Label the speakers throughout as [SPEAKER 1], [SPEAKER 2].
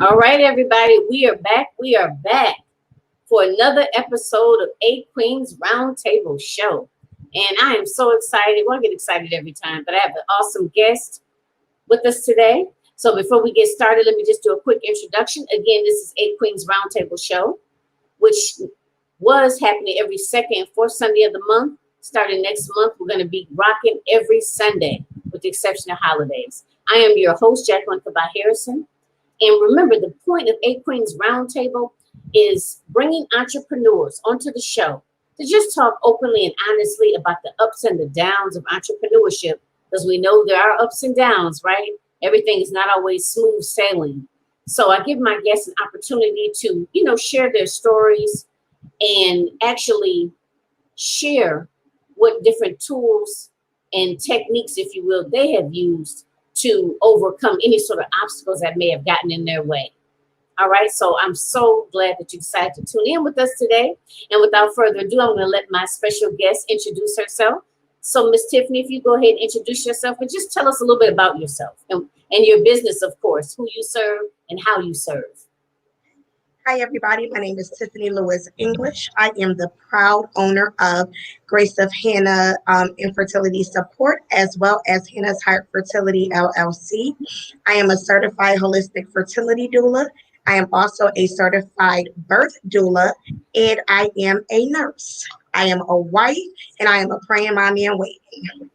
[SPEAKER 1] All right, everybody, we are back. We are back for another episode of Eight Queens Roundtable Show. And I am so excited. Well, I get excited every time, but I have an awesome guest with us today. So before we get started, let me just do a quick introduction. Again, this is Eight Queens Roundtable Show, which was happening every second and fourth Sunday of the month. Starting next month, we're going to be rocking every Sunday, with the exception of holidays. I am your host, Jacqueline Kabah Harrison. And remember, the point of Eight Queens Roundtable is bringing entrepreneurs onto the show to just talk openly and honestly about the ups and the downs of entrepreneurship, because we know there are ups and downs, right? Everything is not always smooth sailing. So I give my guests an opportunity to, share their stories and actually share what different tools and techniques, if you will, they have used to overcome any sort of obstacles that may have gotten in their way. All right, so I'm so glad that you decided to tune in with us today. And without further ado, I'm going to let my special guest introduce herself. So, Miss Tiffany, if you go ahead and introduce yourself and just tell us a little bit about yourself and your business, of course, who you serve and how you serve.
[SPEAKER 2] Hi, everybody. My name is Tiffany Lewis English. I am the proud owner of Grace of Hannah Infertility Support, as well as Hannah's Heart Fertility LLC. I am a certified holistic fertility doula. I am also a certified birth doula, and I am a nurse. I am a wife, and I am a praying mommy in waiting.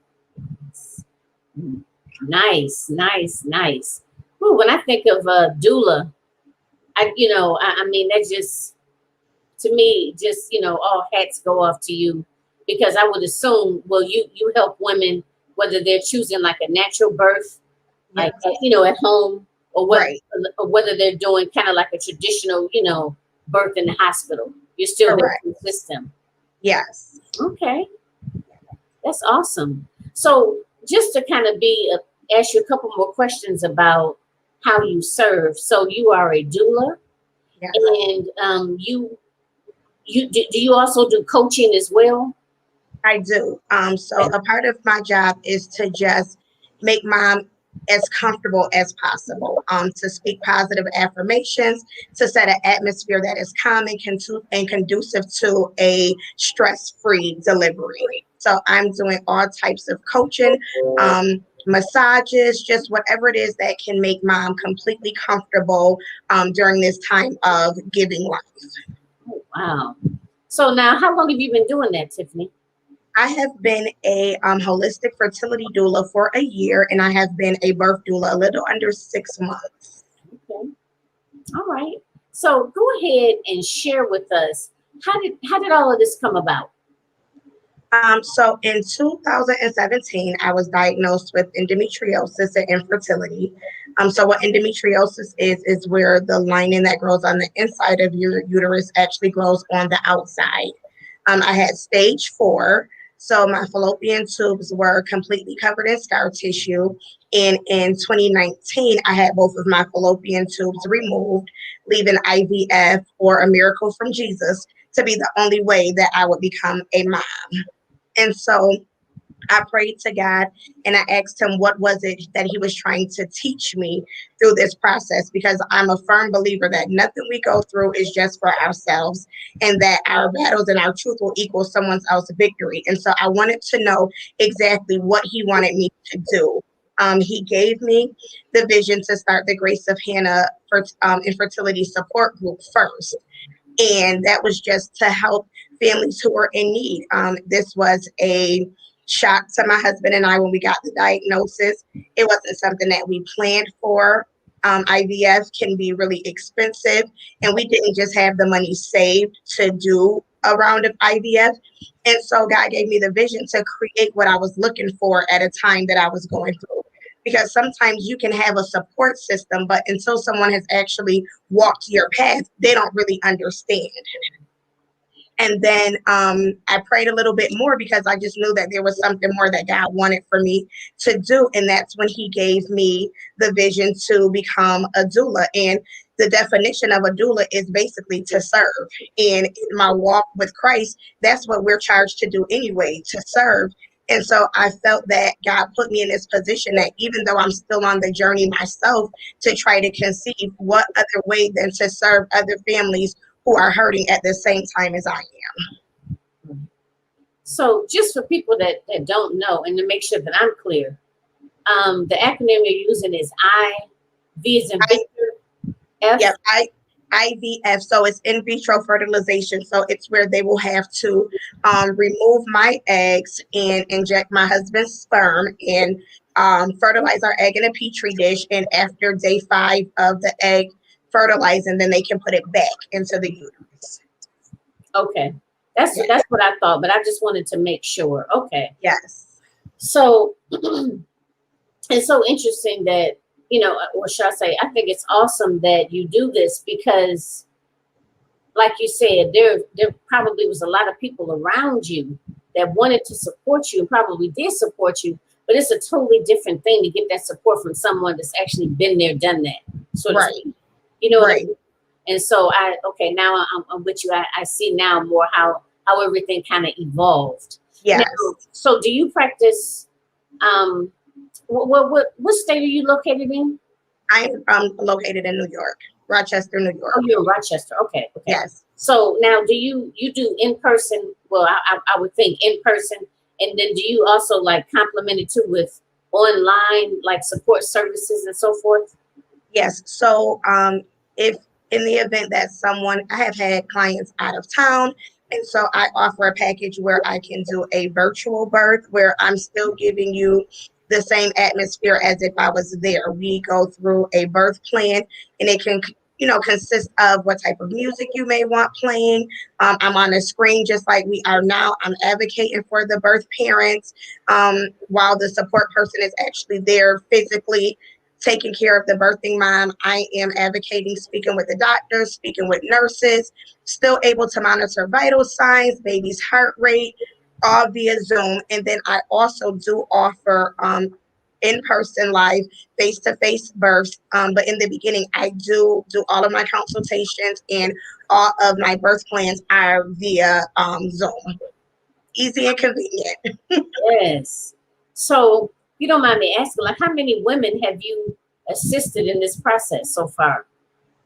[SPEAKER 1] Nice. Ooh, when I think of doula, I mean, that just, to me, just, all hats go off to you, because I would assume, well, you help women, whether they're choosing like a natural birth, like, at home, or whether they're doing kind of like a traditional, birth in the hospital. You're still there in the system.
[SPEAKER 2] Yes.
[SPEAKER 1] Okay. That's awesome. So just to kind of ask you a couple more questions about how you serve. So you are a doula, yes. And do you also do coaching as well?
[SPEAKER 2] I do. So a part of my job is to just make mom as comfortable as possible, to speak positive affirmations, to set an atmosphere that is calm and conducive to a stress-free delivery. So I'm doing all types of coaching, massages, just whatever it is that can make mom completely comfortable during this time of giving life.
[SPEAKER 1] Oh, wow. So now, how long have you been doing that, Tiffany?
[SPEAKER 2] I have been a holistic fertility doula for a year, and I have been a birth doula a little under 6 months.
[SPEAKER 1] Okay. All right. So go ahead and share with us, how did all of this come about?
[SPEAKER 2] So in 2017, I was diagnosed with endometriosis and infertility. So what endometriosis is where the lining that grows on the inside of your uterus actually grows on the outside. I had stage 4. So my fallopian tubes were completely covered in scar tissue. And in 2019, I had both of my fallopian tubes removed, leaving IVF, or a miracle from Jesus, to be the only way that I would become a mom. And so I prayed to God and I asked him what was it that he was trying to teach me through this process, because I'm a firm believer that nothing we go through is just for ourselves, and that our battles and our truth will equal someone else's victory. And so I wanted to know exactly what he wanted me to do. He gave me the vision to start the Grace of Hannah Infertility Support Group first. And that was just to help families who were in need. This was a shock to my husband and I when we got the diagnosis. It wasn't something that we planned for. IVF can be really expensive, and we didn't just have the money saved to do a round of IVF. And so God gave me the vision to create what I was looking for at a time that I was going through. Because sometimes you can have a support system, but until someone has actually walked your path, they don't really understand. And then I prayed a little bit more, because I just knew that there was something more that God wanted for me to do. And that's when he gave me the vision to become a doula. And the definition of a doula is basically to serve. And in my walk with Christ, that's what we're charged to do anyway, to serve. And so I felt that God put me in this position that even though I'm still on the journey myself to try to conceive, what other way than to serve other families who are hurting at the same time as I am.
[SPEAKER 1] So just for people that don't know, and to make sure that I'm clear, the acronym you're using is I, V as in Victor, F?
[SPEAKER 2] Yep, IVF, so it's in vitro fertilization. So it's where they will have to remove my eggs and inject my husband's sperm and fertilize our egg in a petri dish. And after day 5 of the egg fertilizing, then they can put it back into the uterus.
[SPEAKER 1] Okay, that's what I thought, but I just wanted to make sure. Okay.
[SPEAKER 2] Yes.
[SPEAKER 1] So it's so interesting that, what should I say? I think it's awesome that you do this because, like you said, there probably was a lot of people around you that wanted to support you and probably did support you, but it's a totally different thing to get that support from someone that's actually been there, done that, so to speak. You know what I mean? And so now I'm with you. I see now more how everything kind of evolved.
[SPEAKER 2] Yes.
[SPEAKER 1] Now, so do you practice? What state are you located in?
[SPEAKER 2] I'm located in New York, Rochester, New York.
[SPEAKER 1] Oh, you're in Rochester. Okay.
[SPEAKER 2] Yes.
[SPEAKER 1] So now, do you do in person? Well, I would think in person, and then do you also like complement it too with online like support services and so forth?
[SPEAKER 2] Yes. So if in the event that I have had clients out of town, and so I offer a package where I can do a virtual birth where I'm still giving you the same atmosphere as if I was there. We go through a birth plan, and it can consist of what type of music you may want playing. I'm on a screen just like we are now. I'm advocating for the birth parents while the support person is actually there physically taking care of the birthing mom. I am advocating, speaking with the doctors, speaking with nurses, still able to monitor vital signs, baby's heart rate, all via Zoom. And then I also do offer in-person live face-to-face births. But in the beginning, I do all of my consultations and all of my birth plans are via Zoom. Easy and convenient.
[SPEAKER 1] Yes. So, if you don't mind me asking, like, how many women have you assisted in this process so far?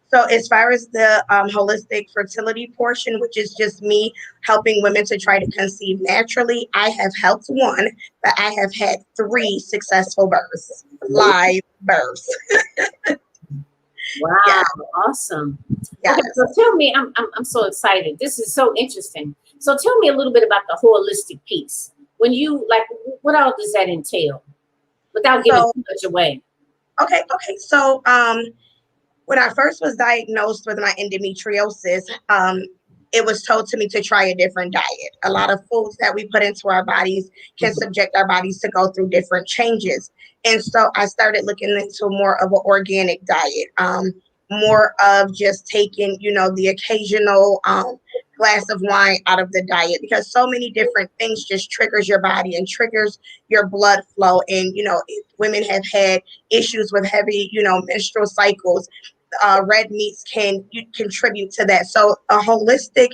[SPEAKER 2] So as far as the holistic fertility portion, which is just me helping women to try to conceive naturally, I have helped one, but I have had 3 successful births, live births.
[SPEAKER 1] Wow,
[SPEAKER 2] Yeah.
[SPEAKER 1] Awesome.
[SPEAKER 2] Yes.
[SPEAKER 1] Okay, so tell me, I'm so excited. This is so interesting. So tell me a little bit about the holistic piece. When you what all does that entail? Without giving too much away.
[SPEAKER 2] Okay. So when I first was diagnosed with my endometriosis, it was told to me to try a different diet. A lot of foods that we put into our bodies can subject our bodies to go through different changes. And so I started looking into more of an organic diet, more of just taking, the occasional glass of wine out of the diet, because so many different things just triggers your body and triggers your blood flow. And, women have had issues with heavy, menstrual cycles. Red meats can contribute to that. So a holistic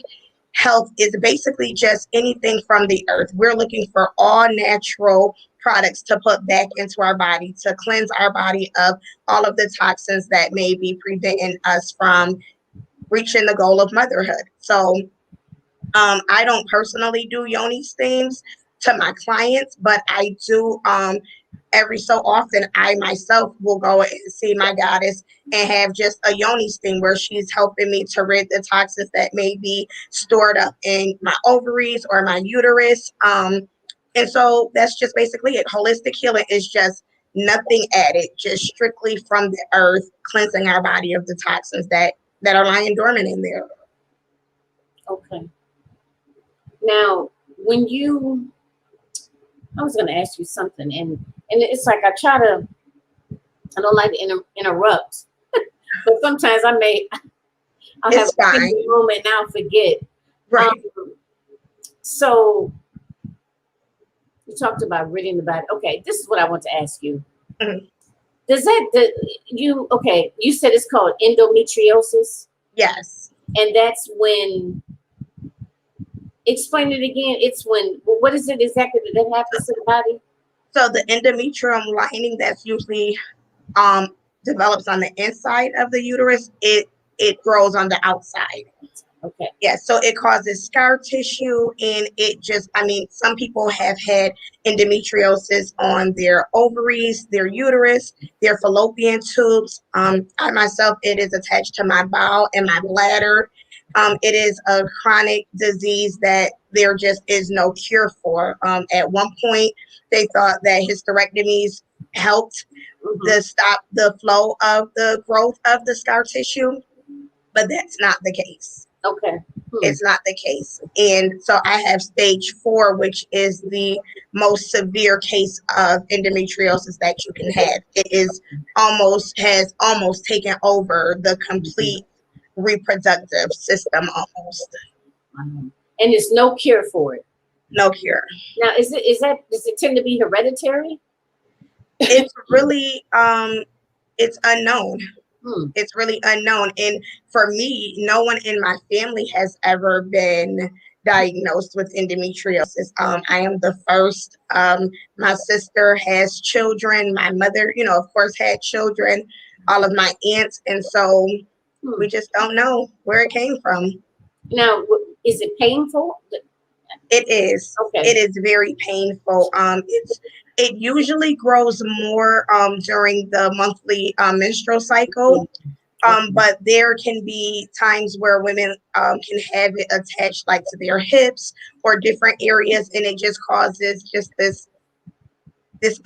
[SPEAKER 2] health is basically just anything from the earth. We're looking for all natural products to put back into our body to cleanse our body of all of the toxins that may be preventing us from reaching the goal of motherhood. So I don't personally do yoni steams to my clients, but I do every so often. I myself will go and see my goddess and have just a yoni steam where she's helping me to rid the toxins that may be stored up in my ovaries or my uterus. And so that's just basically it. Holistic healing is just nothing added, just strictly from the earth, cleansing our body of the toxins that are lying dormant in there.
[SPEAKER 1] Okay. Now, I was going to ask you something, and it's like I don't like to interrupt, but sometimes I'll have a moment and I'll forget.
[SPEAKER 2] Right.
[SPEAKER 1] So you talked about ridding the body. Okay, this is what I want to ask you.
[SPEAKER 2] Mm-hmm.
[SPEAKER 1] You said it's called endometriosis?
[SPEAKER 2] Yes.
[SPEAKER 1] And that's when Explain it again. It's when, what is it exactly that happens to the body?
[SPEAKER 2] So the endometrium lining that's usually develops on the inside of the uterus, it grows on the outside.
[SPEAKER 1] Okay.
[SPEAKER 2] Yeah, so it causes scar tissue, and it just, I mean, some people have had endometriosis on their ovaries, their uterus, their fallopian tubes. I myself, it is attached to my bowel and my bladder. It is a chronic disease that there just is no cure for. At one point, they thought that hysterectomies helped to stop the flow of the growth of the scar tissue, but that's not the case.
[SPEAKER 1] Okay.
[SPEAKER 2] It's not the case. And so I have stage 4, which is the most severe case of endometriosis that you can have. It has almost taken over the complete reproductive system almost.
[SPEAKER 1] And there's no cure for it.
[SPEAKER 2] No cure.
[SPEAKER 1] Now, does it tend to be hereditary?
[SPEAKER 2] It's really it's unknown.
[SPEAKER 1] Hmm.
[SPEAKER 2] It's really unknown. And for me, no one in my family has ever been diagnosed with endometriosis. I am the first. My sister has children. My mother, of course, had children, all of my aunts. And so we just don't know where it came from.
[SPEAKER 1] Now, is it painful?
[SPEAKER 2] It is.
[SPEAKER 1] Okay.
[SPEAKER 2] It is very painful. It usually grows more during the monthly menstrual cycle. But there can be times where women can have it attached like to their hips or different areas, and it just causes just this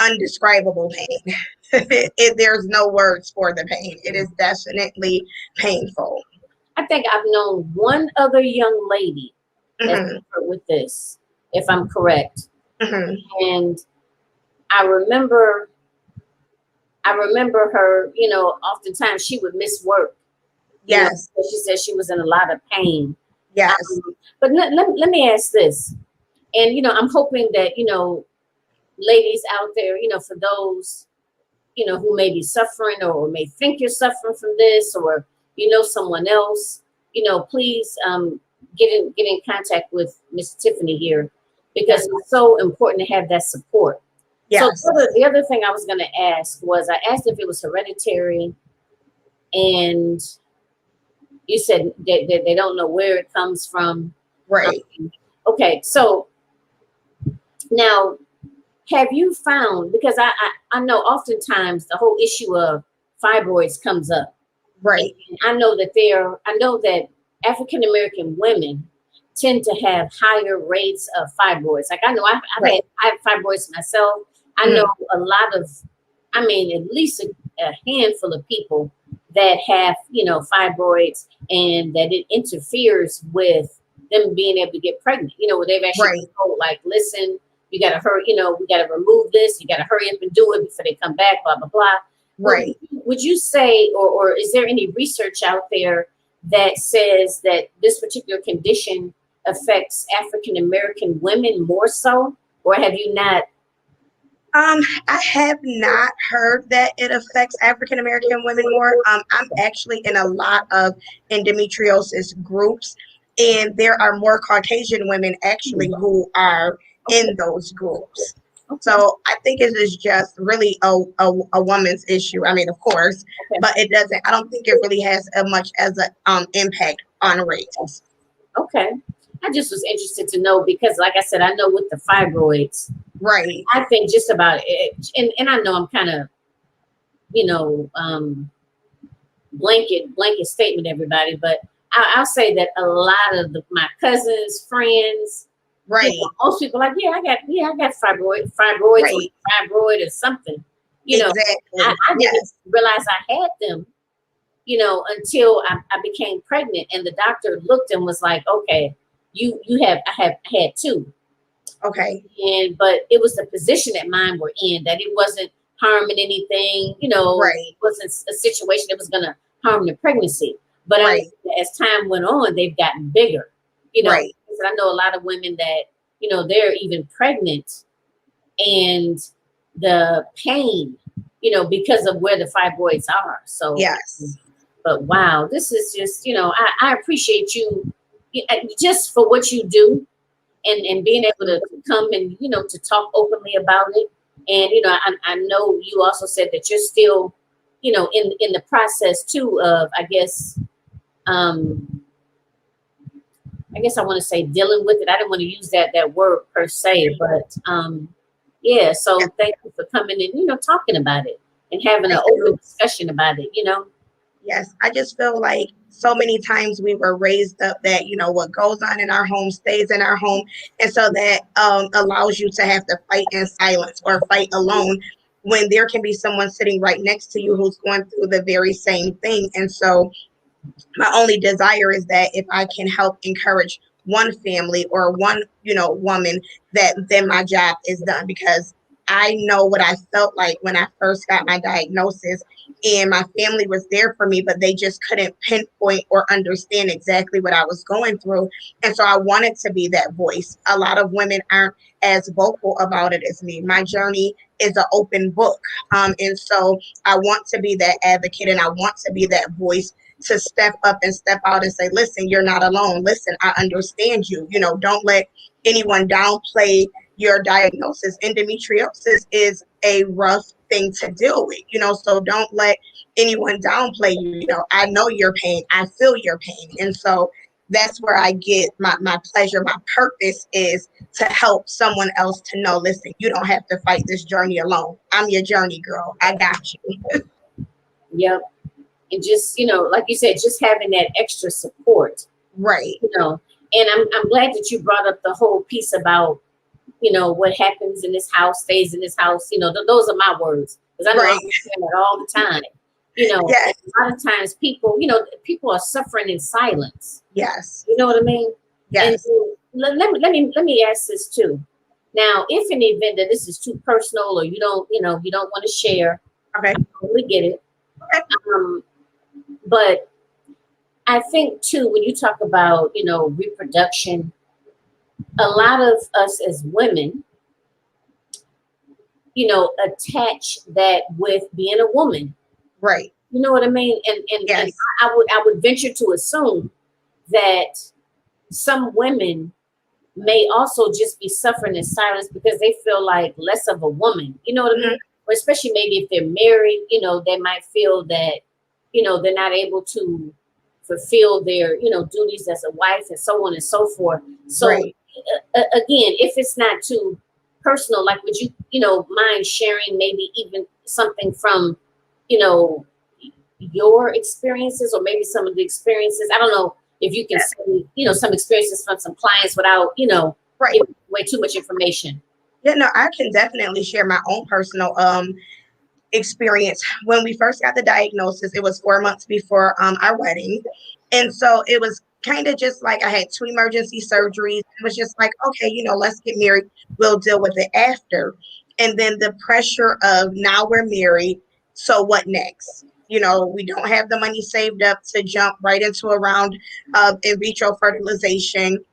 [SPEAKER 2] undescribable pain. There's no words for the pain. It is definitely painful.
[SPEAKER 1] I think I've known one other young lady that's suffered with this, if I'm correct. And I remember her, oftentimes she would miss work.
[SPEAKER 2] Yes.
[SPEAKER 1] She said she was in a lot of pain.
[SPEAKER 2] Yes.
[SPEAKER 1] But let me ask this. And, I'm hoping that, ladies out there, for those, who may be suffering or may think you're suffering from this, or, someone else, please get in contact with Miss Tiffany here, because it's so important to have that support.
[SPEAKER 2] Yes.
[SPEAKER 1] So the other thing I was going to ask was, I asked if it was hereditary, and you said that they don't know where it comes from.
[SPEAKER 2] Right.
[SPEAKER 1] Okay. So now, have you found, because I know oftentimes the whole issue of fibroids comes up.
[SPEAKER 2] Right.
[SPEAKER 1] And I know that African American women tend to have higher rates of fibroids. Like I know I have fibroids myself. I know a lot of, at least a handful of people that have, fibroids, and that it interferes with them being able to get pregnant. Where they've actually been told, like, listen, you got to hurry, we got to remove this. You got to hurry up and do it before they come back, blah, blah, blah.
[SPEAKER 2] Right.
[SPEAKER 1] Would you say, or is there any research out there that says that this particular condition affects African American women more so, or have you not?
[SPEAKER 2] I have not heard that it affects African American women more. I'm actually in a lot of endometriosis groups, and there are more Caucasian women actually who are in those groups. So I think it is just really a woman's issue. Of course, but I don't think it really has as much as an impact on rates.
[SPEAKER 1] Okay. I just was interested to know, because like I said, I know with the fibroids,
[SPEAKER 2] right,
[SPEAKER 1] I think just about it, and I know I'm kind of, blanket statement, everybody, but I'll say that a lot of my cousins, friends,
[SPEAKER 2] right,
[SPEAKER 1] most people are like, I got fibroid or fibroid or something.
[SPEAKER 2] Exactly.
[SPEAKER 1] I didn't realize I had them, until I became pregnant, and the doctor looked and was like, okay, I have had 2.
[SPEAKER 2] Okay.
[SPEAKER 1] But it was the position that mine were in, that it wasn't harming anything, it wasn't a situation that was going to harm the pregnancy. But as time went on, they've gotten bigger, because I know a lot of women that, they're even pregnant, and the pain, because of where the fibroids are. So,
[SPEAKER 2] yes.
[SPEAKER 1] But wow, this is just, I appreciate you just for what you do. and being able to come and, to talk openly about it. And, I know you also said that you're still, in the process too of, um, I guess I want to say dealing with it. I didn't want to use that word per se, but yeah. So thank you for coming and, talking about it and having an open discussion about it.
[SPEAKER 2] Yes, I just feel like so many times we were raised up that, what goes on in our home stays in our home. And so that allows you to have to fight in silence or fight alone when there can be someone sitting right next to you who's going through the very same thing. And so my only desire is that if I can help encourage one family or one, woman, that then my job is done, because I know what I felt like when I first got my diagnosis, and my family was there for me, but they just couldn't pinpoint or understand exactly what I was going through. And so I wanted to be that voice. A lot of women aren't as vocal about it as me. My journey is an open book. And so I want to be that advocate, and I want to be that voice to step up and step out and say, listen, you're not alone. Listen, I understand you. Don't let anyone downplay your diagnosis. Endometriosis is a rough thing to deal with, so don't let anyone downplay you. I know your pain. I feel your pain. And so that's where I get my pleasure. My purpose is to help someone else to know, listen, you don't have to fight this journey alone. I'm your journey girl. I got you.
[SPEAKER 1] Yep. And just, like you said, just having that extra support.
[SPEAKER 2] Right.
[SPEAKER 1] And I'm glad that you brought up the whole piece about, what happens in this house stays in this house. Those are my words, because I know I'm saying that all the time.
[SPEAKER 2] Yes.
[SPEAKER 1] A lot of times people are suffering in silence.
[SPEAKER 2] Yes.
[SPEAKER 1] You know what I mean?
[SPEAKER 2] Yes.
[SPEAKER 1] And let me ask this too. Now, if in the event that this is too personal, or you don't want to share,
[SPEAKER 2] okay,
[SPEAKER 1] I totally get it.
[SPEAKER 2] Okay.
[SPEAKER 1] But I think too, when you talk about, reproduction, a lot of us as women, attach that with being a woman.
[SPEAKER 2] Right.
[SPEAKER 1] You know what I mean? And
[SPEAKER 2] yes.
[SPEAKER 1] and I would venture to assume that some women may also just be suffering in silence because they feel like less of a woman. You know what I mean? Or especially maybe if they're married, they might feel that, they're not able to fulfill their, duties as a wife, and so on and so forth. So again, if it's not too personal, like, would you, mind sharing maybe even something from, your experiences, or maybe some of the experiences? I don't know if you can say, some experiences from some clients without, giving way too much information.
[SPEAKER 2] Yeah, no, I can definitely share my own personal experience. When we first got the diagnosis, it was 4 months before our wedding. And so it was kind of just like I had 2 emergency surgeries. It was just like, okay, let's get married. We'll deal with it after. And then the pressure of, now we're married, so what next? We don't have the money saved up to jump right into a round of in vitro fertilization.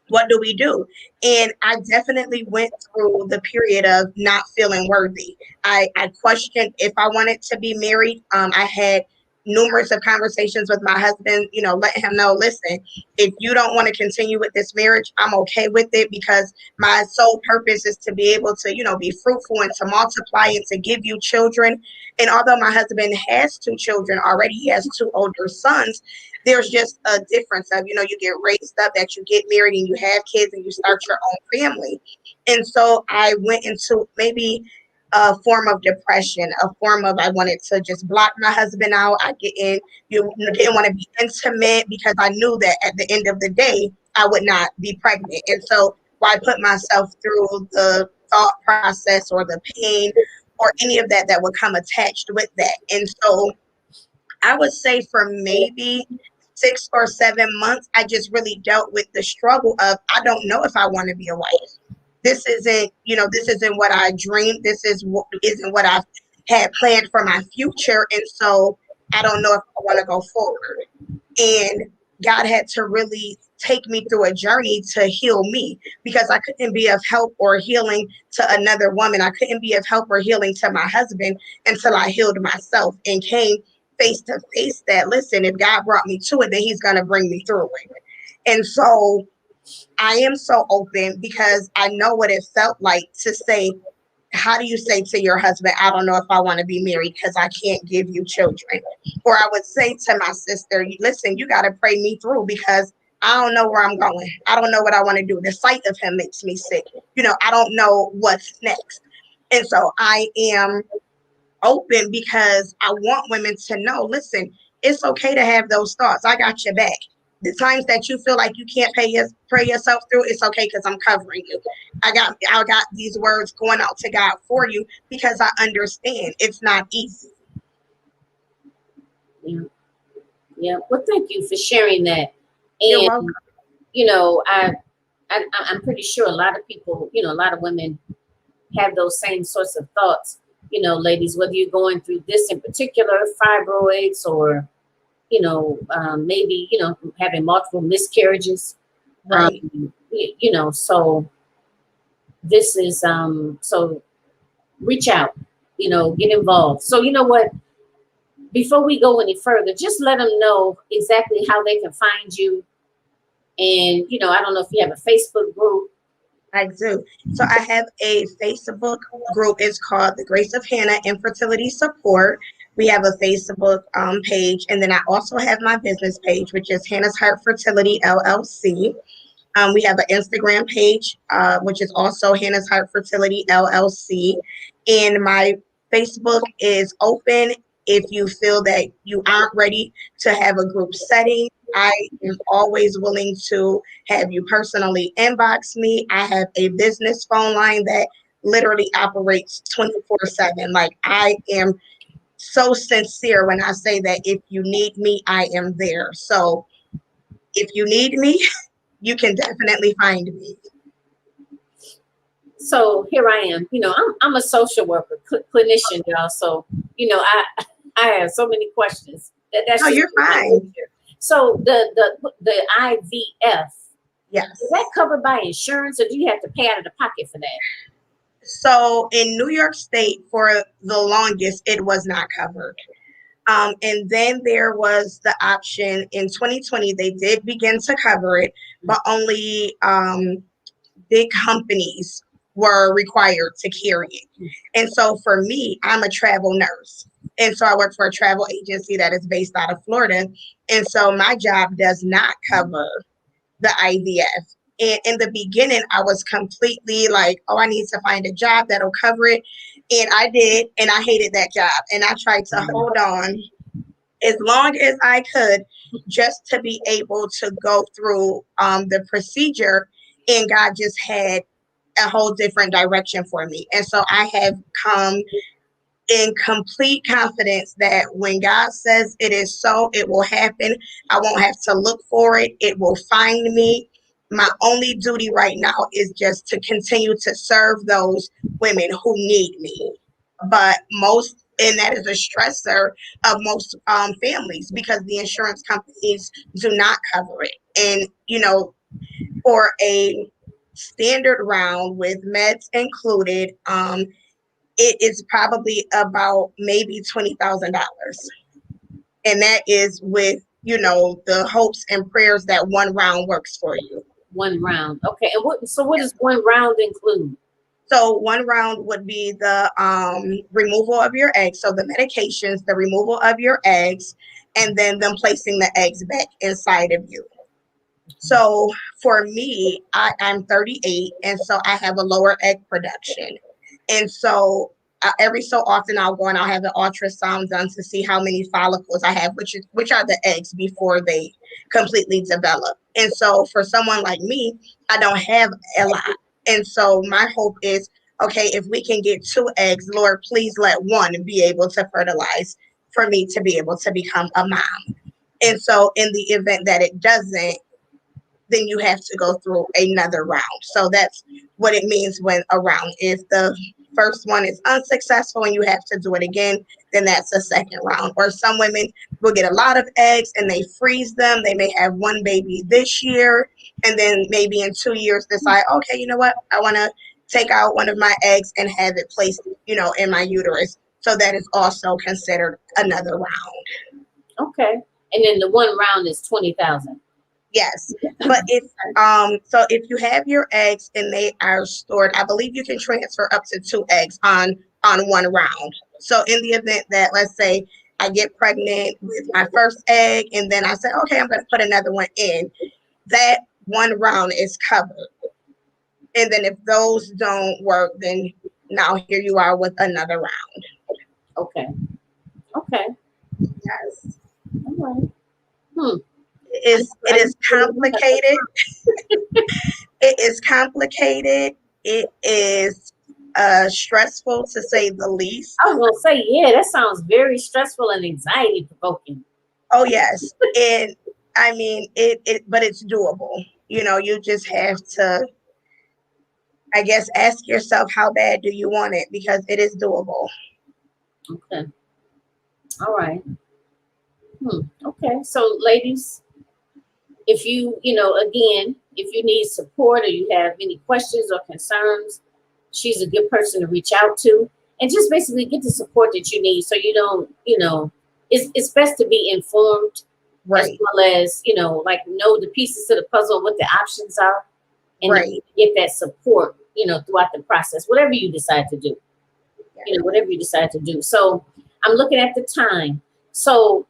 [SPEAKER 2] What do we do? And I definitely went through the period of not feeling worthy. I questioned if I wanted to be married. I had numerous of conversations with my husband, letting him know, listen, if you don't want to continue with this marriage, I'm okay with it, because my sole purpose is to be able to, be fruitful and to multiply and to give you children. And although my husband has 2 children already, he has 2 older sons, there's just a difference of, you get raised up, that you get married and you have kids and you start your own family. And so I went into maybe a form of depression, a form of, I wanted to just block my husband out. I didn't want to be intimate, because I knew that at the end of the day, I would not be pregnant. And so why put myself through the thought process or the pain or any of that would come attached with that. And so I would say for maybe 6 or 7 months, I just really dealt with the struggle of, I don't know if I want to be a wife. This isn't what I dreamed. Isn't what I've had planned for my future. And so I don't know if I want to go forward. And God had to really take me through a journey to heal me, because I couldn't be of help or healing to another woman. I couldn't be of help or healing to my husband until I healed myself and came face to face that, listen, if God brought me to it, then he's going to bring me through it. And so I am so open because I know what it felt like to say, how do you say to your husband, I don't know if I want to be married because I can't give you children? Or I would say to my sister, listen, you got to pray me through because I don't know where I'm going. I don't know what I want to do. The sight of him makes me sick. I don't know what's next. And so I am open because I want women to know, listen, it's okay to have those thoughts. I got your back. The times that you feel like you can't pray yourself through, it's okay because I'm covering you. I got these words going out to God for you because I understand it's not easy.
[SPEAKER 1] Yeah. Yeah. Well, thank you for sharing that.
[SPEAKER 2] You're
[SPEAKER 1] And,
[SPEAKER 2] welcome.
[SPEAKER 1] I'm pretty sure a lot of people, a lot of women have those same sorts of thoughts, ladies, whether you're going through this in particular, fibroids, or, maybe, having multiple miscarriages.
[SPEAKER 2] Right.
[SPEAKER 1] So this is, so reach out, get involved. So you know what, before we go any further, just let them know exactly how they can find you. And, I don't know if you have a Facebook group.
[SPEAKER 2] I do. So I have a Facebook group. It's called The Grace of Hannah Infertility Support. We have a Facebook page. And then I also have my business page, which is Hannah's Heart Fertility LLC. We have an Instagram page, which is also Hannah's Heart Fertility LLC. And my Facebook is open. If you feel that you aren't ready to have a group setting, I am always willing to have you personally inbox me. I have a business phone line that literally operates 24/7. Like, I am so sincere when I say that if you need me, I am there. So if you need me, you can definitely find me.
[SPEAKER 1] So here I am. I'm a social worker, clinician, y'all. So I have so many questions. That's
[SPEAKER 2] No,
[SPEAKER 1] just
[SPEAKER 2] you're
[SPEAKER 1] my
[SPEAKER 2] fine.
[SPEAKER 1] nature. So the IVF,
[SPEAKER 2] Yes.
[SPEAKER 1] is that covered by insurance, or do you have to pay out of the pocket for that?
[SPEAKER 2] So in New York State, for the longest, it was not covered. And then there was the option in 2020, they did begin to cover it, but only big companies were required to carry it. And so for me, I'm a travel nurse. And so I work for a travel agency that is based out of Florida. And so my job does not cover the IVF. And in the beginning, I was completely like, oh, I need to find a job that'll cover it. And I did, and I hated that job. And I tried to hold on as long as I could just to be able to go through the procedure. And God just had a whole different direction for me. And so I have come in complete confidence that when God says it is so, it will happen. I won't have to look for it. It will find me. My only duty right now is just to continue to serve those women who need me. But and that is a stressor of most families because the insurance companies do not cover it. And, for a standard round with meds included, it is probably about maybe $20,000. And that is with, the hopes and prayers that one round works for you.
[SPEAKER 1] One round. Okay. And what does one round include?
[SPEAKER 2] So one round would be the removal of your eggs. So the medications, the removal of your eggs, and then them placing the eggs back inside of you. So for me, I'm 38, and so I have a lower egg production. And so every so often I'll go and I'll have an ultrasound done to see how many follicles I have, which are the eggs before they completely develop. And so for someone like me, I don't have a lot. And so my hope is, okay, if we can get 2 eggs, Lord, please let one be able to fertilize for me to be able to become a mom. And so in the event that it doesn't, then you have to go through another round. So that's what it means when a round. If the first one is unsuccessful and you have to do it again, then that's a second round. Or some women will get a lot of eggs and they freeze them. They may have one baby this year and then maybe in 2 years decide, okay, you know what? I want to take out one of my eggs and have it placed, in my uterus. So that is also considered another round.
[SPEAKER 1] Okay. And then the one round is 20,000.
[SPEAKER 2] Yes, but so if you have your eggs and they are stored, I believe you can transfer up to 2 eggs on one round. So in the event that, let's say, I get pregnant with my first egg and then I say, okay, I'm going to put another one in, that one round is covered. And then if those don't work, then now here you are with another round.
[SPEAKER 1] Okay. Okay.
[SPEAKER 2] Yes.
[SPEAKER 1] All right. Hmm.
[SPEAKER 2] It is complicated. It is complicated. It is stressful to say the least.
[SPEAKER 1] I was gonna say, yeah, that sounds very stressful and anxiety provoking.
[SPEAKER 2] Oh yes, and I mean but it's doable. You just have to, I guess, ask yourself how bad do you want it, because it is doable.
[SPEAKER 1] Okay. All right. Okay. So, ladies, if again, if you need support or you have any questions or concerns, she's a good person to reach out to and just basically get the support that you need so you don't, it's best to be informed as
[SPEAKER 2] Right,
[SPEAKER 1] well as, like know the pieces to the puzzle, what the options are, and
[SPEAKER 2] right.
[SPEAKER 1] get that support, throughout the process, whatever you decide to do,
[SPEAKER 2] Yeah.
[SPEAKER 1] whatever you decide to do. So I'm looking at the time. So,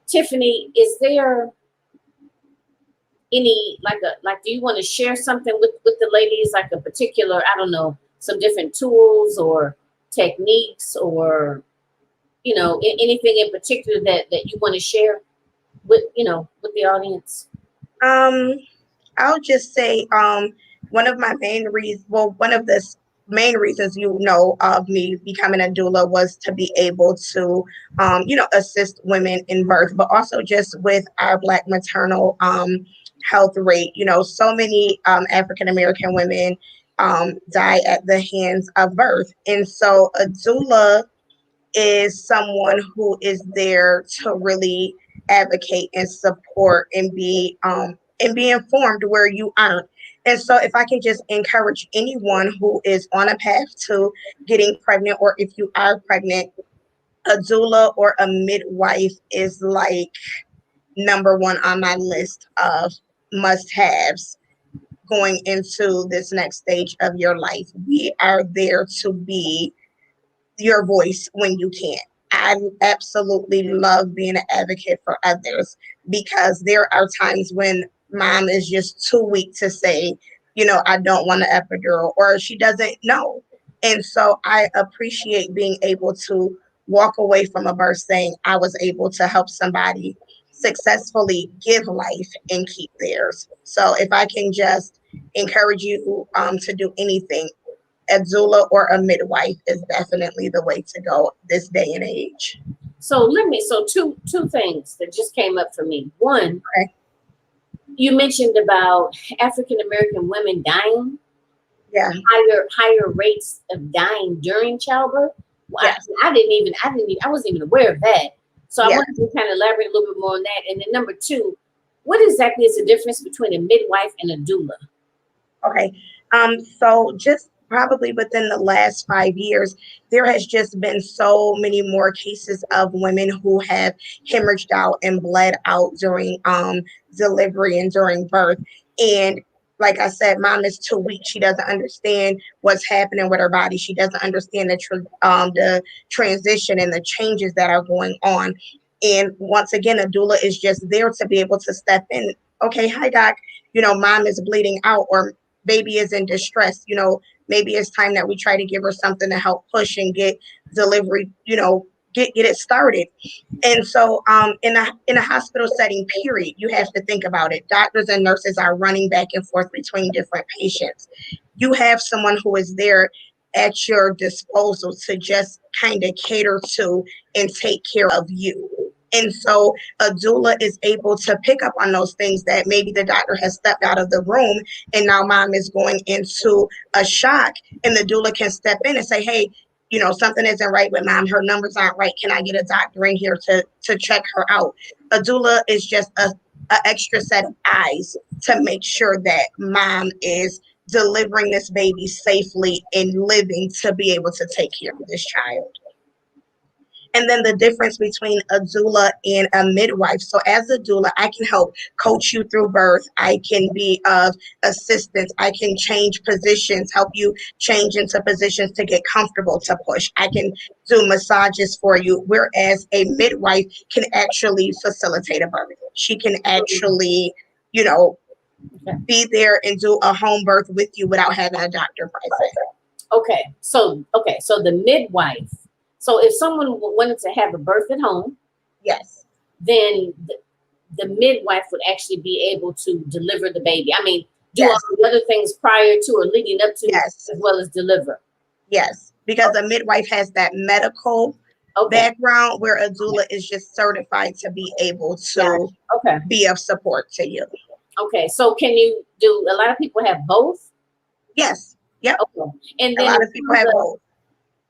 [SPEAKER 1] Tiffany, is there any do you want to share something with the ladies, like a particular, I don't know, some different tools or techniques or anything in particular that you want to share with the audience?
[SPEAKER 2] Um, I'll just say, one of my main reasons, well, one of the main reasons, of me becoming a doula was to be able to, assist women in birth, but also just with our Black maternal health rate. So many African American women die at the hands of birth. And so a doula is someone who is there to really advocate and support and be informed where you aren't. And so if I can just encourage anyone who is on a path to getting pregnant, or if you are pregnant, a doula or a midwife is like number one on my list of must-haves going into this next stage of your life. We are there to be your voice when you can't. I absolutely love being an advocate for others, because there are times when mom is just too weak to say, I don't want an epidural, or she doesn't know. And so I appreciate being able to walk away from a birth saying I was able to help somebody successfully give life and keep theirs. So if I can just encourage you to do anything, a doula or a midwife is definitely the way to go this day and age.
[SPEAKER 1] So two things that just came up for me. One,
[SPEAKER 2] Okay.
[SPEAKER 1] you mentioned about African American women dying,
[SPEAKER 2] Yeah.
[SPEAKER 1] higher rates of dying during childbirth. Well,
[SPEAKER 2] Yes.
[SPEAKER 1] I wasn't even aware of that. So I
[SPEAKER 2] Yeah.
[SPEAKER 1] wanted to kind of elaborate a little bit more on that. And then number two, what exactly is the difference between a midwife and a doula?
[SPEAKER 2] Okay. So just probably within the last 5 years, there has just been so many more cases of women who have hemorrhaged out and bled out during delivery and during birth. And like I said, mom is too weak. She doesn't understand what's happening with her body. She doesn't understand the transition and the changes that are going on. And once again, a doula is just there to be able to step in. Okay, hi doc. Mom is bleeding out, or baby is in distress. Maybe it's time that we try to give her something to help push and get delivery, get it started. And so in a hospital setting, period, you have to think about it. Doctors and nurses are running back and forth between different patients. You have someone who is there at your disposal to just kind of cater to and take care of you. And so a doula is able to pick up on those things that maybe the doctor has stepped out of the room and now mom is going into a shock, and the doula can step in and say, hey, something isn't right with mom. Her numbers aren't right. Can I get a doctor in here to check her out? A doula is just a extra set of eyes to make sure that mom is delivering this baby safely and living to be able to take care of this child. and then the difference between a doula and a midwife. So as a doula, I can help coach you through birth. I can be of assistance. I can change positions, help you change into positions to get comfortable to push. I can do massages for you, whereas a midwife can actually facilitate a birth. She can actually, you know, be there and do a home birth with you without having a doctor present.
[SPEAKER 1] So the midwife. So if someone wanted to have a birth at home,
[SPEAKER 2] Yes.
[SPEAKER 1] then the midwife would actually be able to deliver the baby. I mean, do
[SPEAKER 2] Yes.
[SPEAKER 1] all the other things prior to or leading up to,
[SPEAKER 2] Yes.
[SPEAKER 1] as well as deliver.
[SPEAKER 2] Yes, because a midwife has that medical background, where a doula is just certified to be able to be of support to you.
[SPEAKER 1] Okay, so can you do, a lot of people have both?
[SPEAKER 2] Yes. Yep.
[SPEAKER 1] Okay. And
[SPEAKER 2] a
[SPEAKER 1] then
[SPEAKER 2] lot of people have both.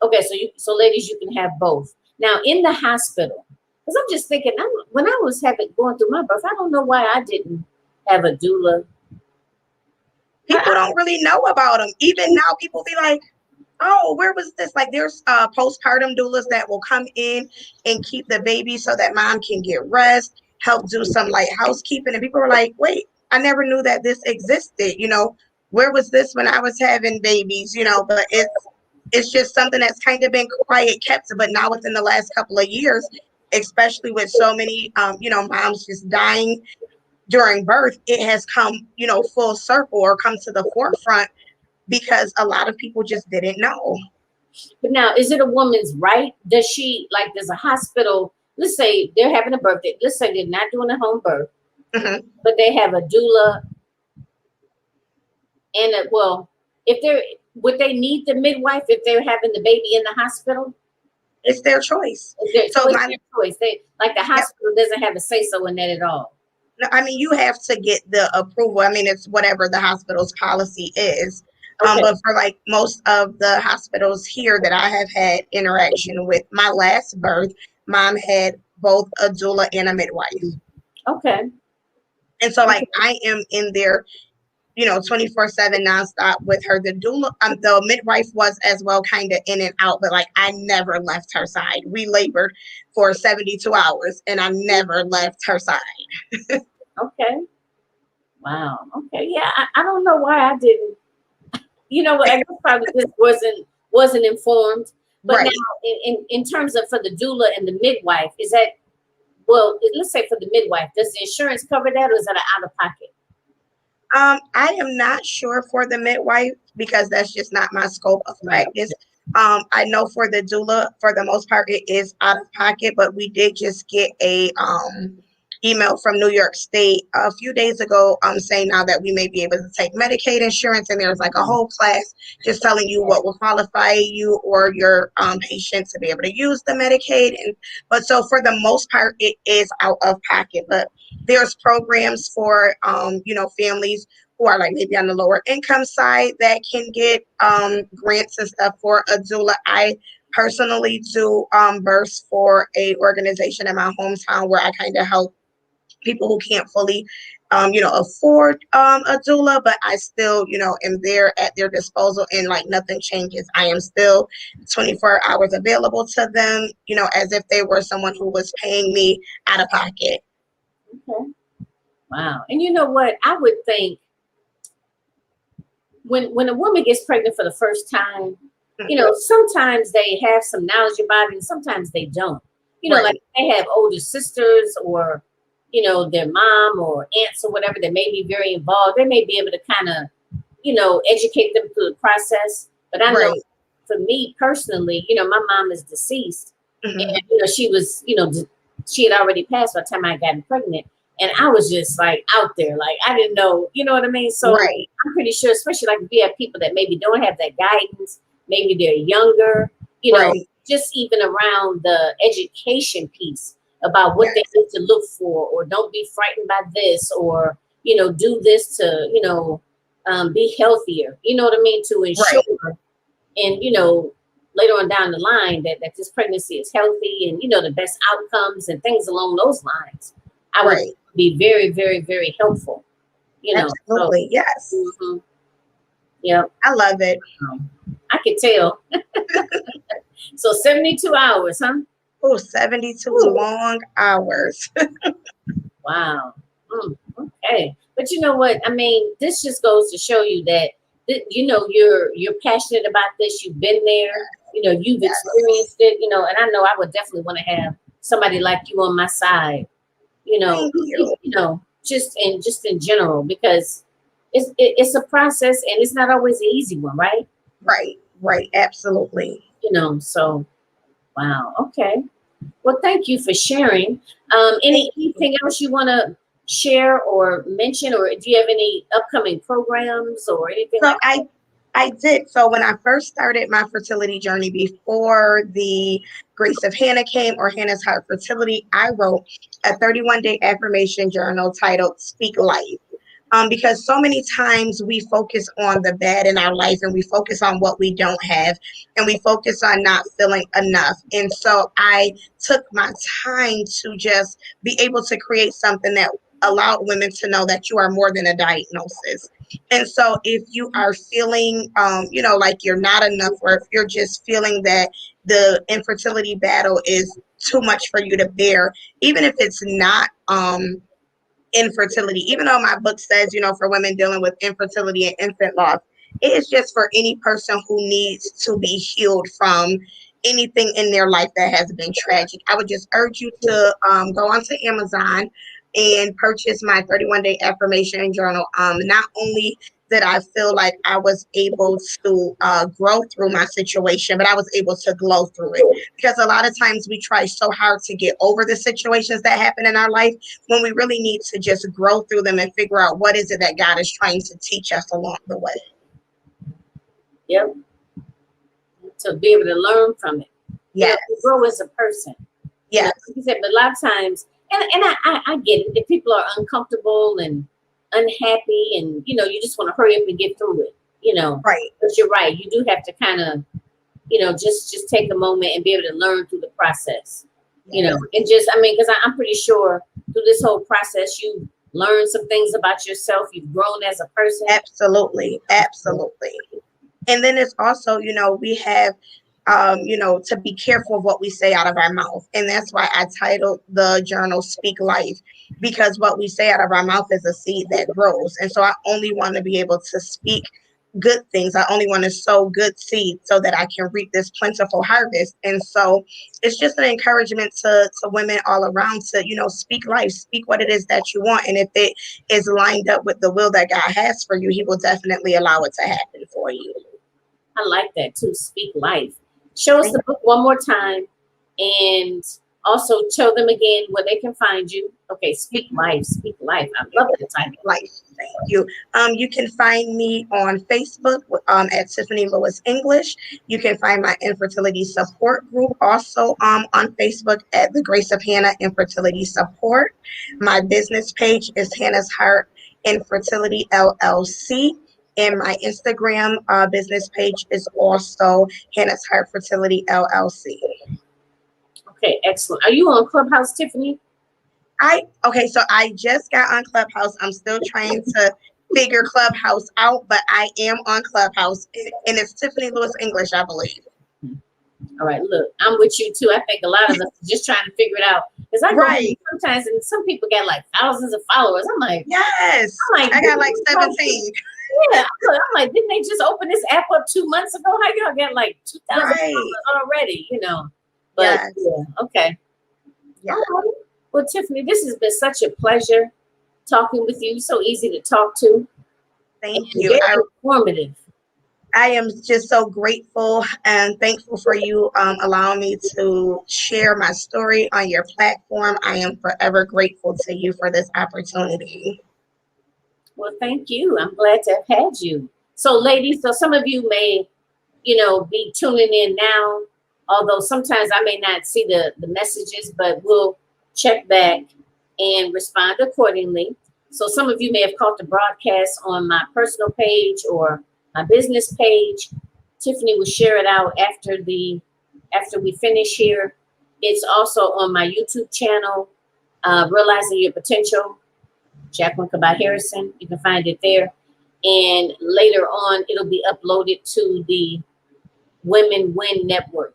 [SPEAKER 1] Okay, so ladies, you can have both. Now in the hospital, because I'm just thinking, when I was going through my birth, I don't know why I didn't have a doula.
[SPEAKER 2] People don't really know about them. Even now, people be like, oh, where was this? Like, there's postpartum doulas that will come in and keep the baby so that mom can get rest, help do some light housekeeping. And people were like, wait, I never knew that this existed. You know, where was this when I was having babies? You know, but it's just something that's kind of been quiet kept. But now within the last couple of years, especially with so many, moms just dying during birth, it has come, full circle or come to the forefront, because a lot of people just didn't know.
[SPEAKER 1] But now, is it a woman's right? Does a hospital, let's say they're having a birthday, let's say they're not doing a home birth, but they have a doula and would they need the midwife if they're having the baby in the hospital?
[SPEAKER 2] It's their choice.
[SPEAKER 1] It's their choice. The hospital doesn't have a say-so in that at all.
[SPEAKER 2] No, I mean, you have to get the approval. I mean, it's whatever the hospital's policy is. But for most of the hospitals here that I have had interaction with, my last birth, mom had both a doula and a midwife.
[SPEAKER 1] Okay.
[SPEAKER 2] And so I am in there, 24/7 nonstop with her. The doula, the midwife was as well kind of in and out, but I never left her side. We labored for 72 hours and I never left her side.
[SPEAKER 1] Okay. Wow. Okay. Yeah. I don't know why I didn't. I guess probably just wasn't informed. But now, in terms of for the doula and the midwife, is that, let's say for the midwife, does the insurance cover that, or is that an out of pocket?
[SPEAKER 2] I am not sure for the midwife, because that's just not my scope of practice. I know for the doula, for the most part, it is out of pocket, but we did just get a email from New York State a few days ago saying now that we may be able to take Medicaid insurance, and there's a whole class just telling you what will qualify you or your patient to be able to use the Medicaid. But so for the most part, it is out of pocket, but there's programs for families who are maybe on the lower income side that can get grants and stuff for a doula. I personally do births for a organization in my hometown where I kind of help people who can't fully afford a doula, but I still am there at their disposal, and nothing changes. I am still 24 hours available to them, as if they were someone who was paying me out of pocket.
[SPEAKER 1] Okay. Wow. And you know what? I would think when a woman gets pregnant for the first time, sometimes they have some knowledge about it and sometimes they don't. They have older sisters or, their mom or aunts or whatever that may be very involved. They may be able to kind of, educate them through the process. But I know for me personally, my mom is deceased. And, she was, she had already passed by the time I got pregnant. And I was just out there, I didn't know, you know what I mean? So I'm pretty sure, especially if we have people that maybe don't have that guidance, maybe they're younger, just even around the education piece about what they need to look for, or don't be frightened by this, or, do this to, be healthier, you know what I mean? To ensure, and, later on down the line that this pregnancy is healthy and, the best outcomes and things along those lines. I would be very, very, very helpful.
[SPEAKER 2] Absolutely, yes.
[SPEAKER 1] Mm-hmm. Yeah,
[SPEAKER 2] I love it.
[SPEAKER 1] I could tell. So 72 hours, huh?
[SPEAKER 2] Oh, 72
[SPEAKER 1] Ooh,
[SPEAKER 2] long hours.
[SPEAKER 1] wow. Okay. But you know what? I mean, this just goes to show you that, you know, you're passionate about this. You've been there. You know, you've
[SPEAKER 2] Yes.
[SPEAKER 1] experienced it. You know, and I know I would definitely want to have somebody like you on my side. You know,
[SPEAKER 2] Thank you.
[SPEAKER 1] you know, just in general, because it's a process and it's not always an easy one, right?
[SPEAKER 2] Right, right, absolutely.
[SPEAKER 1] You know, so wow. Okay. Well, thank you for sharing.
[SPEAKER 2] Thank you.
[SPEAKER 1] Anything else you want to share or mention, or do you have any upcoming programs or anything
[SPEAKER 2] So
[SPEAKER 1] like
[SPEAKER 2] I did. So when I first started my fertility journey before the Grace of Hannah came or Hannah's Heart Fertility, I wrote a 31-day affirmation journal titled Speak Life. Because so many times we focus on the bad in our life and we focus on what we don't have and we focus on not feeling enough. And so I took my time to just be able to create something that allowed women to know that you are more than a diagnosis. And so if you are feeling, like you're not enough, or if you're just feeling that the infertility battle is too much for you to bear, even if it's not, infertility, even though my book says, for women dealing with infertility and infant loss, it is just for any person who needs to be healed from anything in their life that has been tragic. I would just urge you to go onto Amazon and purchase my 31-day affirmation journal. Not only did I feel like I was able to grow through my situation, but I was able to glow through it. Because a lot of times we try so hard to get over the situations that happen in our life when we really need to just grow through them and figure out what is it that God is trying to teach us along the way.
[SPEAKER 1] yep, to be able to learn from it, you know,
[SPEAKER 2] Yes,
[SPEAKER 1] to grow as a person, you know,
[SPEAKER 2] yes,
[SPEAKER 1] like you said, but a lot of times, and I get it, if people are uncomfortable and unhappy and, you know, you just want to hurry up and get through it, you know,
[SPEAKER 2] right.
[SPEAKER 1] but you're right. You do have to kind of, you know, just take a moment and be able to learn through the process, you know,
[SPEAKER 2] Yes,
[SPEAKER 1] and just, I mean, because I'm pretty sure through this whole process, you learned some things about yourself. You've grown as a person.
[SPEAKER 2] absolutely, absolutely. And then it's also, we have, to be careful of what we say out of our mouth. And that's why I titled the journal Speak Life, because what we say out of our mouth is a seed that grows. And so I only want to be able to speak good things. I only want to sow good seeds so that I can reap this plentiful harvest. And so it's just an encouragement to women all around to, speak life, speak what it is that you want. And if it is lined up with the will that God has for you, He will definitely allow it to happen for you.
[SPEAKER 1] I like that too. Speak life. Show us the book one more time, and also tell them again where they can find you. Okay, speak life. Speak life. I love that title.
[SPEAKER 2] Life. Thank you. You can find me on Facebook at Tiffany Lewis English. You can find my infertility support group also on Facebook at the Grace of Hannah Infertility Support. My business page is Hannah's Heart Infertility LLC. And my Instagram business page is also Hannah's Heart Fertility LLC.
[SPEAKER 1] Okay, excellent. Are you on Clubhouse, Tiffany?
[SPEAKER 2] So I just got on Clubhouse. I'm still trying to figure Clubhouse out, but I am on Clubhouse, and it's Tiffany Lewis English, I believe.
[SPEAKER 1] All right, look, I'm with you too. I think a lot of us are just trying to figure it out. Because I go
[SPEAKER 2] Right.
[SPEAKER 1] sometimes, and some people get like thousands of followers.
[SPEAKER 2] Yes.
[SPEAKER 1] I'm like,
[SPEAKER 2] I got like 17.
[SPEAKER 1] Yeah, I'm like, didn't they just open this app up 2 months ago? How y'all get like 2,000
[SPEAKER 2] Right.
[SPEAKER 1] followers already? You know, but
[SPEAKER 2] Yes.
[SPEAKER 1] yeah, okay.
[SPEAKER 2] Yeah.
[SPEAKER 1] All right. Well, Tiffany, this has been such a pleasure talking with you. So easy to talk to.
[SPEAKER 2] Thank
[SPEAKER 1] And
[SPEAKER 2] you.
[SPEAKER 1] very informative.
[SPEAKER 2] I am just so grateful and thankful for you allowing me to share my story on your platform. I am forever grateful to you for this opportunity.
[SPEAKER 1] Well, thank you. I'm glad to have had you. So, ladies, so some of you may, you know, be tuning in now, although sometimes I may not see the messages, but we'll check back and respond accordingly. So some of you may have caught the broadcast on my personal page or my business page. Tiffany will share it out after we finish here. It's also on my YouTube channel, Realizing Your Potential, Jacqueline Kabot Harrison. You can find it there. And later on, it'll be uploaded to the Women Win Network.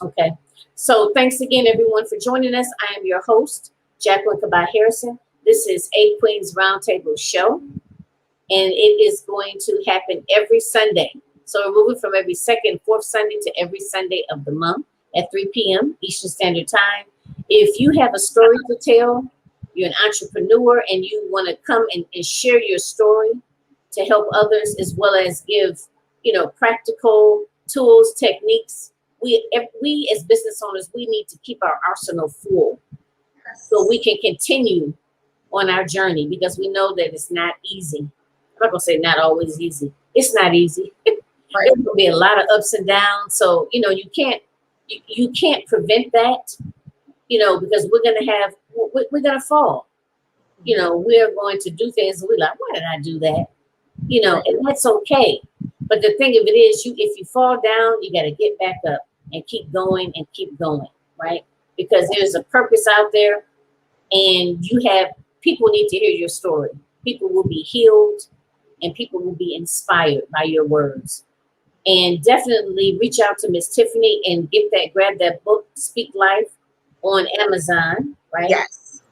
[SPEAKER 1] Okay. So thanks again, everyone, for joining us. I am your host, Jacqueline Kabah Harrison. This is A Queens Roundtable Show, and it is going to happen every Sunday. So we're moving from every second, fourth Sunday to every Sunday of the month at 3 p.m. Eastern Standard Time. If you have a story to tell, you're an entrepreneur, and you want to come and share your story to help others, as well as give, practical tools, techniques. We as business owners, we need to keep our arsenal full so we can continue on our journey, because we know that it's not easy. I'm not gonna say not always easy. It's not easy.
[SPEAKER 2] Right.
[SPEAKER 1] There's gonna be a lot of ups and downs. So you can't prevent that. Because we're gonna fall. We're going to do things and we're like, why did I do that? And that's okay. But the thing of it is, if you fall down, you got to get back up and keep going, right? Because there's a purpose out there, and people need to hear your story. People will be healed, and people will be inspired by your words. And definitely reach out to Miss Tiffany and grab that book, Speak Life, on Amazon, right?
[SPEAKER 2] Yes.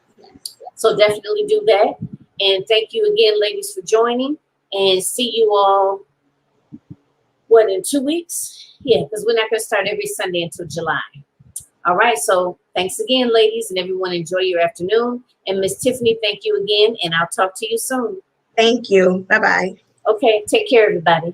[SPEAKER 1] So definitely do that. And thank you again, ladies, for joining. And see you all, in 2 weeks? Yeah, because we're not going to start every Sunday until July. All right. So thanks again, ladies, and everyone. Enjoy your afternoon. And Miss Tiffany, thank you again. And I'll talk to you soon.
[SPEAKER 2] Thank you. Bye-bye.
[SPEAKER 1] Okay. Take care, everybody.